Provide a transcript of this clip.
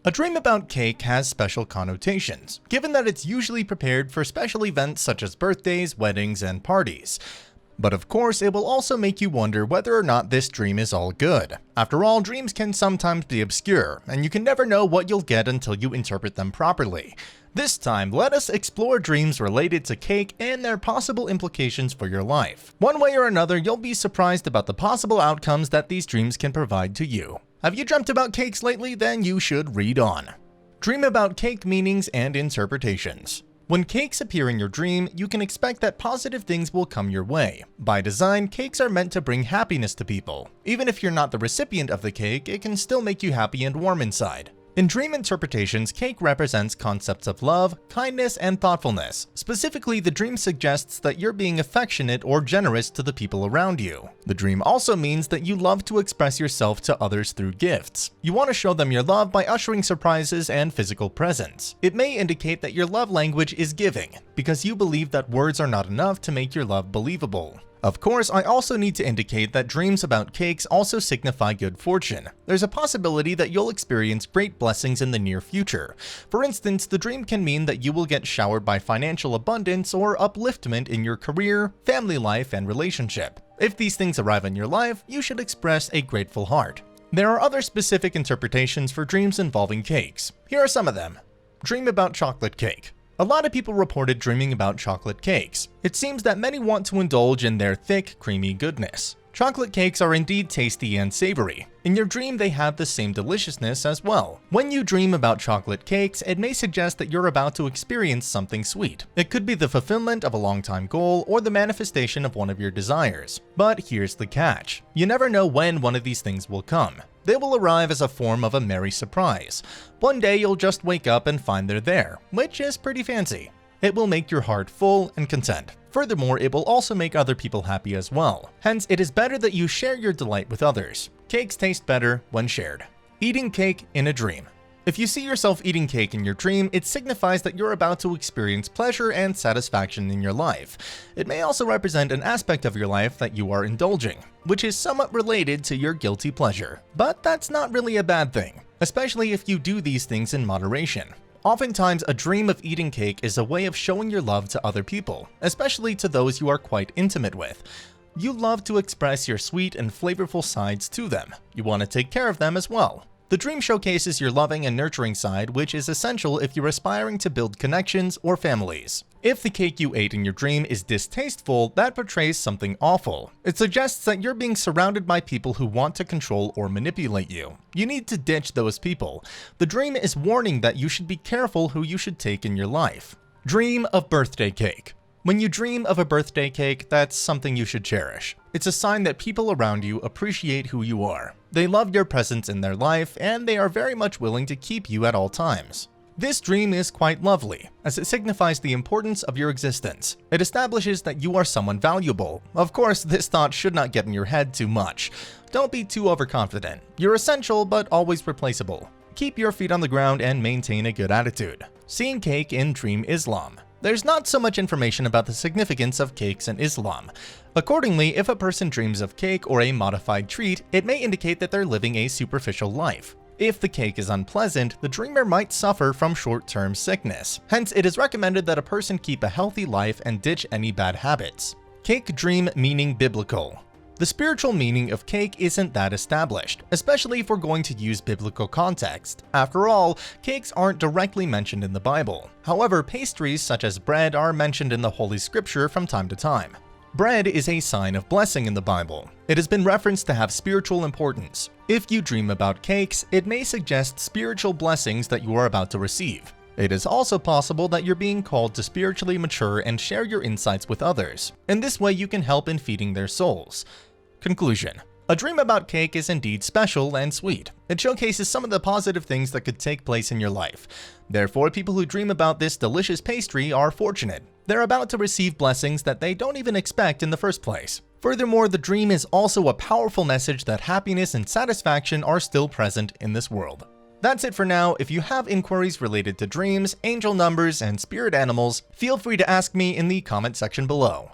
A dream about cake has special connotations, given that it's usually prepared for special events such as birthdays, weddings, and parties. But of course, it will also make you wonder whether or not this dream is all good. After all, dreams can sometimes be obscure, and you can never know what you'll get until you interpret them properly. This time, let us explore dreams related to cake and their possible implications for your life. One way or another, you'll be surprised about the possible outcomes that these dreams can provide to you. Have you dreamt about cakes lately? Then you should read on. Dream about cake meanings and interpretations. When cakes appear in your dream, you can expect that positive things will come your way. By design, cakes are meant to bring happiness to people. Even if you're not the recipient of the cake, it can still make you happy and warm inside. In dream interpretations, cake represents concepts of love, kindness, and thoughtfulness. Specifically, the dream suggests that you're being affectionate or generous to the people around you. The dream also means that you love to express yourself to others through gifts. You want to show them your love by ushering surprises and physical presents. It may indicate that your love language is giving, because you believe that words are not enough to make your love believable. Of course, I also need to indicate that dreams about cakes also signify good fortune. There's a possibility that you'll experience great blessings in the near future. For instance, the dream can mean that you will get showered by financial abundance or upliftment in your career, family life, and relationship. If these things arrive in your life, you should express a grateful heart. There are other specific interpretations for dreams involving cakes. Here are some of them. Dream about chocolate cake. A lot of people reported dreaming about chocolate cakes. It seems that many want to indulge in their thick, creamy goodness. Chocolate cakes are indeed tasty and savory. In your dream, they have the same deliciousness as well. When you dream about chocolate cakes, it may suggest that you're about to experience something sweet. It could be the fulfillment of a long-time goal or the manifestation of one of your desires. But here's the catch. You never know when one of these things will come. They will arrive as a form of a merry surprise. One day you'll just wake up and find they're there, which is pretty fancy. It will make your heart full and content. Furthermore, it will also make other people happy as well. Hence, it is better that you share your delight with others. Cakes taste better when shared. Eating cake in a dream. If you see yourself eating cake in your dream, it signifies that you're about to experience pleasure and satisfaction in your life. It may also represent an aspect of your life that you are indulging, which is somewhat related to your guilty pleasure. But that's not really a bad thing, especially if you do these things in moderation. Oftentimes, a dream of eating cake is a way of showing your love to other people, especially to those you are quite intimate with. You love to express your sweet and flavorful sides to them. You want to take care of them as well. The dream showcases your loving and nurturing side, which is essential if you're aspiring to build connections or families. If the cake you ate in your dream is distasteful, that portrays something awful. It suggests that you're being surrounded by people who want to control or manipulate you. You need to ditch those people. The dream is warning that you should be careful who you should take in your life. Dream of birthday cake. When you dream of a birthday cake, that's something you should cherish. It's a sign that people around you appreciate who you are. They love your presence in their life, and they are very much willing to keep you at all times. This dream is quite lovely, as it signifies the importance of your existence. It establishes that you are someone valuable. Of course, this thought should not get in your head too much. Don't be too overconfident. You're essential, but always replaceable. Keep your feet on the ground and maintain a good attitude. Seeing cake in Dream Islam. There's not so much information about the significance of cakes in Islam. Accordingly, if a person dreams of cake or a modified treat, it may indicate that they're living a superficial life. If the cake is unpleasant, the dreamer might suffer from short-term sickness. Hence, it is recommended that a person keep a healthy life and ditch any bad habits. Cake dream meaning biblical. The spiritual meaning of cake isn't that established, especially if we're going to use biblical context. After all, cakes aren't directly mentioned in the Bible. However, pastries such as bread are mentioned in the Holy Scripture from time to time. Bread is a sign of blessing in the Bible. It has been referenced to have spiritual importance. If you dream about cakes, it may suggest spiritual blessings that you are about to receive. It is also possible that you're being called to spiritually mature and share your insights with others. In this way, you can help in feeding their souls. Conclusion. A dream about cake is indeed special and sweet. It showcases some of the positive things that could take place in your life. Therefore, people who dream about this delicious pastry are fortunate. They're about to receive blessings that they don't even expect in the first place. Furthermore, the dream is also a powerful message that happiness and satisfaction are still present in this world. That's it for now. If you have inquiries related to dreams, angel numbers, and spirit animals, feel free to ask me in the comment section below.